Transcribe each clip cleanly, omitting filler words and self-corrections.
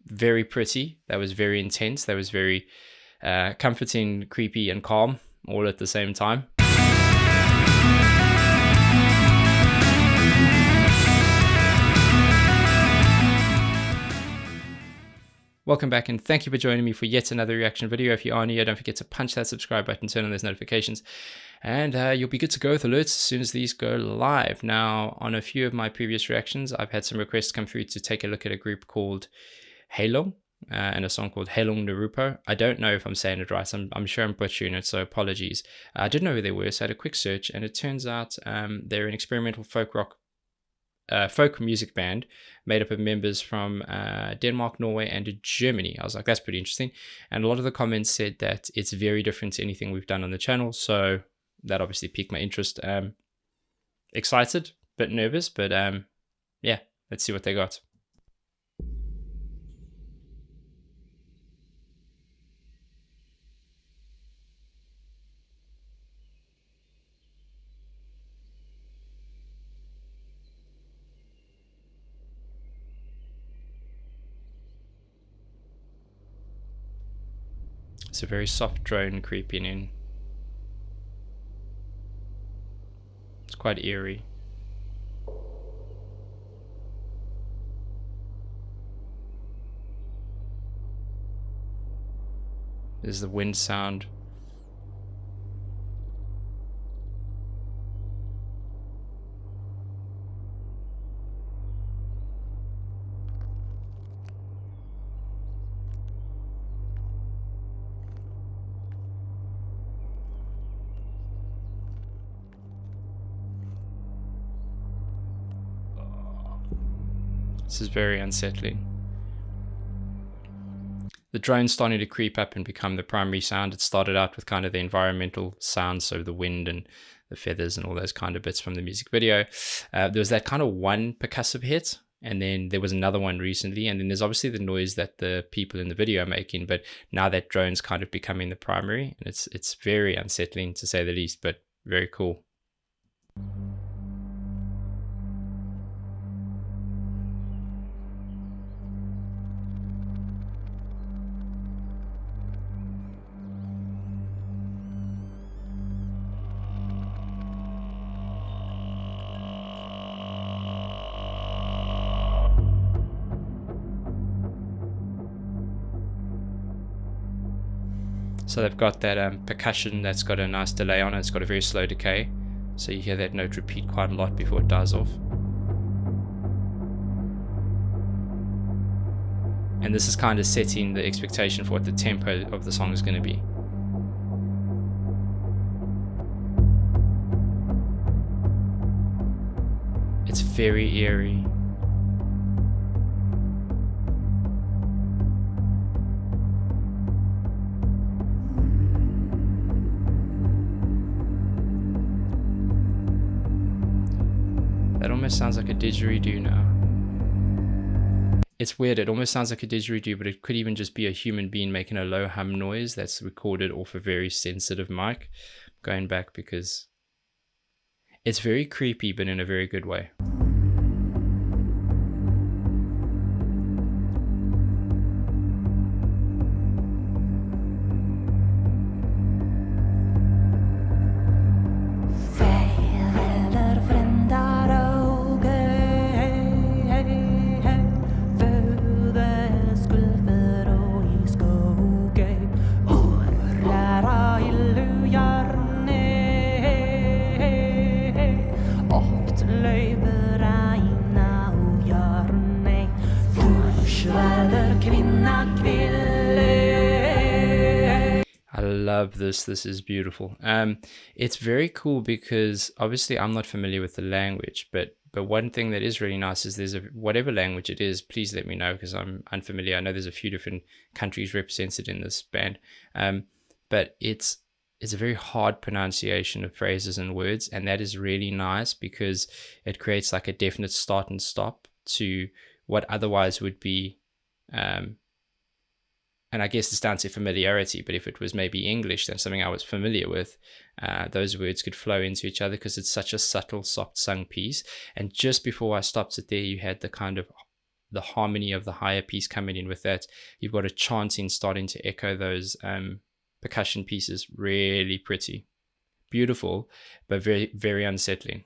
very pretty. That was very intense. That was very comforting, creepy, and calm all at the same time. Welcome back, and thank you for joining me for yet another reaction video. If you are new, don't forget to punch that subscribe button, turn on those notifications, and you'll be good to go with alerts as soon as these go live. Now, on a few of my previous reactions, I've had some requests come through to take a look at a group called Heilung and a song called Heilung Norupo. I don't know if I'm saying it right. I'm sure I'm butchering it, so apologies. I didn't know who they were, so I had a quick search, and it turns out they're an experimental folk music band made up of members from Denmark, Norway, and Germany. I was like, that's pretty interesting. And a lot of the comments said that it's very different to anything we've done on the channel, so that obviously piqued my interest. Excited, but nervous, but yeah, let's see what they got. It's a very soft drone creeping in. It's quite eerie. There's the wind sound. This is very unsettling. The drone's starting to creep up and become the primary sound. It started out with kind of the environmental sounds, so the wind and the feathers and all those kind of bits from the music video. There was that kind of one percussive hit, and then there was another one recently, and then there's obviously the noise that the people in the video are making, but now that drone's kind of becoming the primary, and it's very unsettling to say the least, but very cool. So they've got that percussion that's got a nice delay on it. It's got a very slow decay. So you hear that note repeat quite a lot before it dies off. And this is kind of setting the expectation for what the tempo of the song is going to be. It's very eerie. That almost sounds like a didgeridoo now. It's weird, it almost sounds like a didgeridoo, but it could even just be a human being making a low hum noise that's recorded off a very sensitive mic. Going back because it's very creepy, but in a very good way. I love this. This is beautiful. It's very cool because obviously I'm not familiar with the language, but one thing that is really nice is there's whatever language it is, please let me know because I'm unfamiliar. I know there's a few different countries represented in this band, but it's a very hard pronunciation of phrases and words, and that is really nice because it creates like a definite start and stop to what otherwise would be and I guess it's down to familiarity, but if it was maybe English, then something I was familiar with, those words could flow into each other because it's such a subtle, soft sung piece. And just before I stopped it there, you had the kind of the harmony of the higher piece coming in with that. You've got a chanting starting to echo those percussion pieces. Really pretty, beautiful, but very, very unsettling.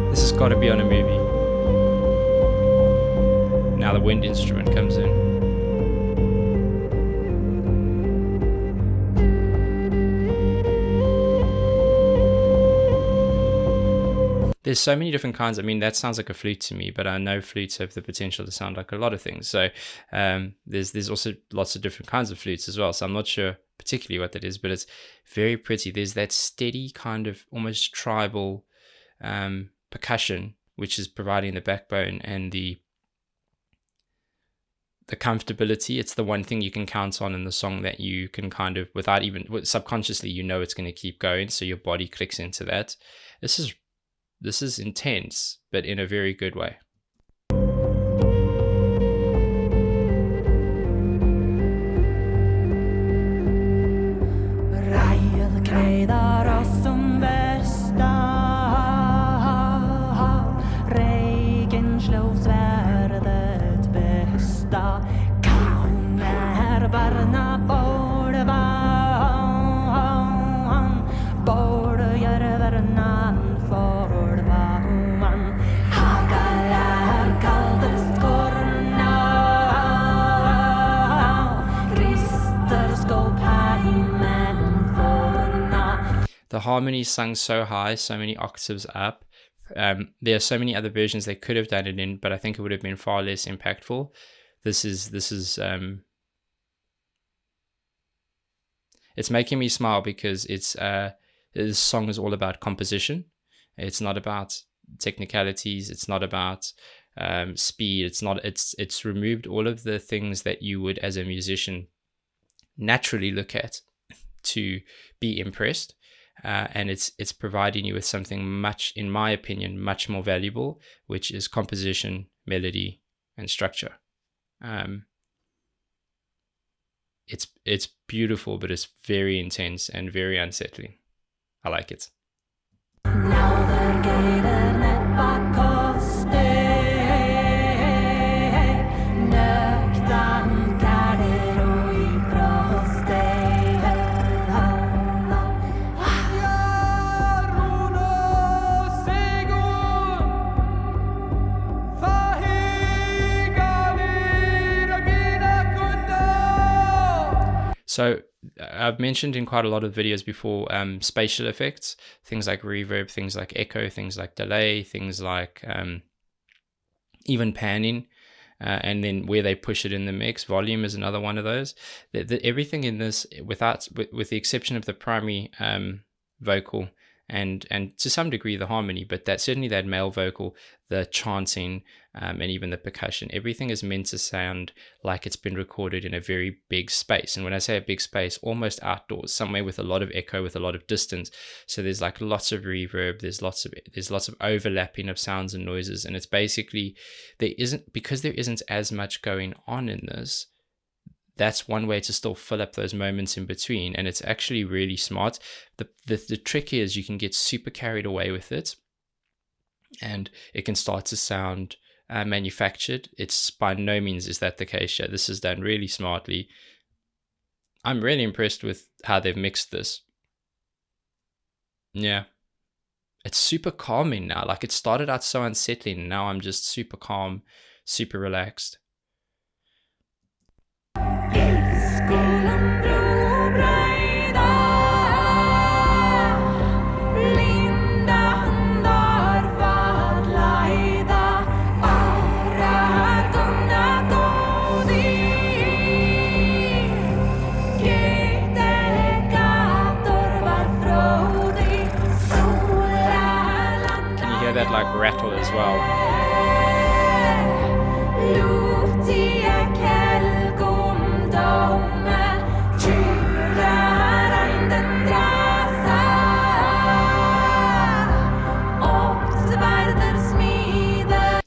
This has got to be on a movie. Now the wind instrument comes in. There's so many different kinds. I mean, that sounds like a flute to me, but I know flutes have the potential to sound like a lot of things. So there's also lots of different kinds of flutes as well. So I'm not sure particularly what that is, but it's very pretty. There's that steady kind of almost tribal percussion, which is providing the backbone and the comfortability. It's the one thing you can count on in the song that you can kind of, without even subconsciously, you know it's going to keep going. So your body clicks into that. This is intense, but in a very good way. The harmony sung so high, so many octaves up. There are so many other versions they could have done it in, but I think it would have been far less impactful. This is it's making me smile because this song is all about composition. It's not about technicalities. It's not about speed. It's removed all of the things that you would, as a musician, naturally look at to be impressed. And it's providing you with something much, in my opinion, much more valuable, which is composition, melody, and structure. It's beautiful, but it's very intense and very unsettling. I like it. So I've mentioned in quite a lot of videos before spatial effects, things like reverb, things like echo, things like delay, things like even panning, and then where they push it in the mix. Volume is another one of those. Everything in this, with the exception of the primary vocal and to some degree the harmony, but certainly that male vocal, the chanting, and even the percussion, everything is meant to sound like it's been recorded in a very big space. And when I say a big space, almost outdoors, somewhere with a lot of echo, with a lot of distance. So there's like lots of reverb, there's lots of overlapping of sounds and noises, and it's basically, because there isn't as much going on in this. That's one way to still fill up those moments in between, and it's actually really smart. The trick is you can get super carried away with it, and it can start to sound manufactured. It's by no means is that the case yet. This is done really smartly. I'm really impressed with how they've mixed this. Yeah, it's super calming now. Like, it started out so unsettling, and now I'm just super calm, super relaxed. That like rattle as well.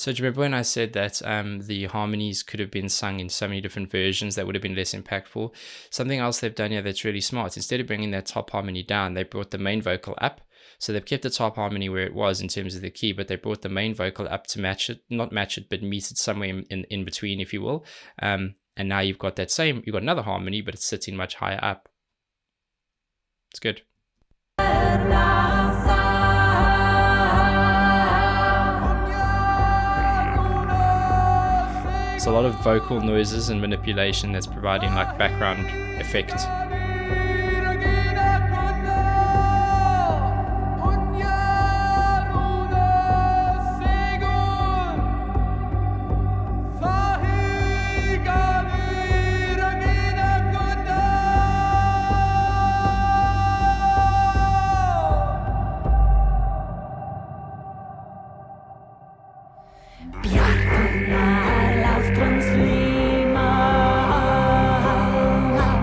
So do you remember when I said that the harmonies could have been sung in so many different versions that would have been less impactful? Something else they've done here that's really smart, instead of bringing that top harmony down, they brought the main vocal up. So they've kept the top harmony where it was in terms of the key, but they brought the main vocal up to match it, not match it, but meet it somewhere in between, if you will. And now you've got you've got another harmony, but it's sitting much higher up. It's good. A lot of vocal noises and manipulation that's providing like background effect.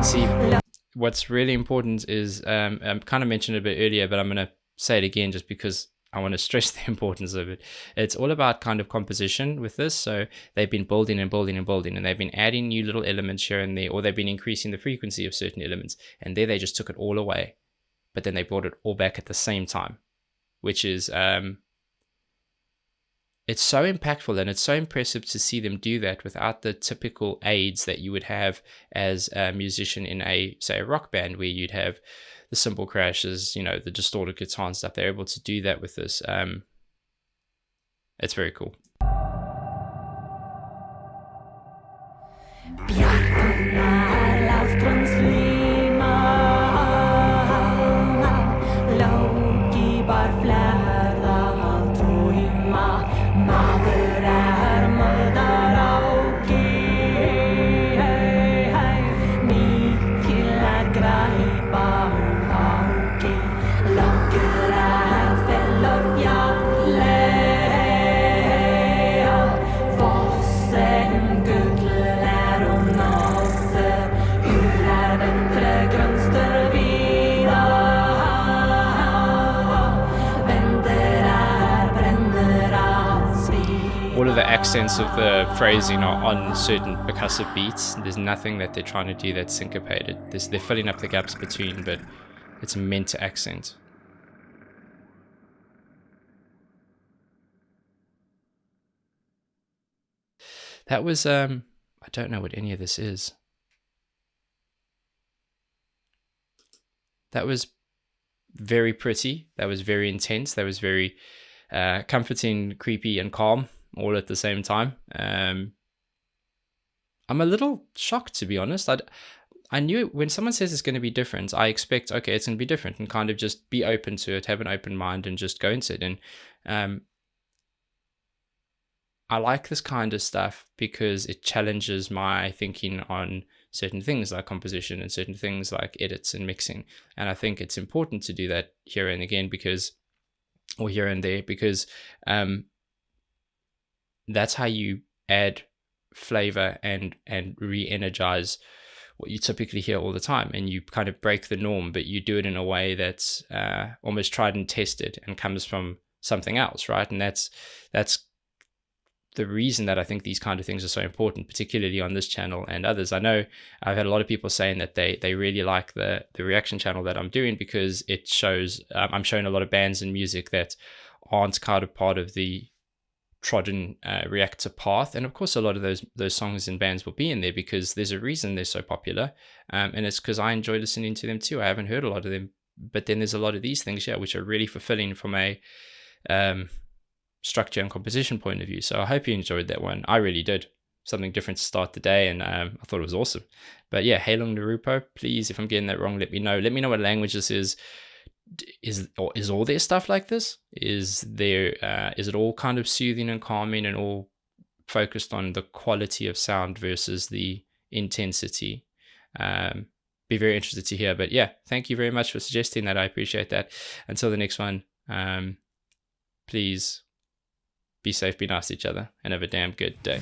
See, what's really important is, I kind of mentioned it a bit earlier, but I'm going to say it again just because I want to stress the importance of it. It's all about kind of composition with this. So they've been building and building and building, and they've been adding new little elements here and there, or they've been increasing the frequency of certain elements. And there they just took it all away, but then they brought it all back at the same time, which is, it's so impactful, and it's so impressive to see them do that without the typical aids that you would have as a musician in say a rock band, where you'd have the cymbal crashes, you know, the distorted guitar and stuff. They're able to do that with this. It's very cool. All of the accents of the phrasing are on certain percussive beats. There's nothing that they're trying to do that's syncopated. They're filling up the gaps between, but it's meant to accent. That was, I don't know what any of this is. That was very pretty. That was very intense. That was very comforting, creepy, and calm all at the same time. I'm a little shocked, to be honest. I knew when someone says it's going to be different, I expect, okay, it's going to be different, and kind of just be open to it, have an open mind, and just go into it. And I like this kind of stuff because it challenges my thinking on certain things like composition and certain things like edits and mixing. And I think it's important to do that here and again, or here and there, because that's how you add flavor and re-energize what you typically hear all the time, and you kind of break the norm, but you do it in a way that's almost tried and tested and comes from something else, right? And that's the reason that I think these kind of things are so important, particularly on this channel and others. I know I've had a lot of people saying that they really like the reaction channel that I'm doing, because it shows I'm showing a lot of bands and music that aren't kind of part of the trodden reactor path. And of course, a lot of those songs and bands will be in there because there's a reason they're so popular, and it's because I enjoy listening to them too. I haven't heard a lot of them, but then there's a lot of these things, which are really fulfilling from a structure and composition point of view. So I hope you enjoyed that one. I really did. Something different to start the day, and I thought it was awesome. But yeah, Heilung Norupo, please, if I'm getting that wrong, let me know. Let me know what language this is. Is all their stuff like this? Is it all kind of soothing and calming and all focused on the quality of sound versus the intensity? Be very interested to hear. But yeah, thank you very much for suggesting that. I appreciate that. Until the next one, please be safe, be nice to each other, and have a damn good day.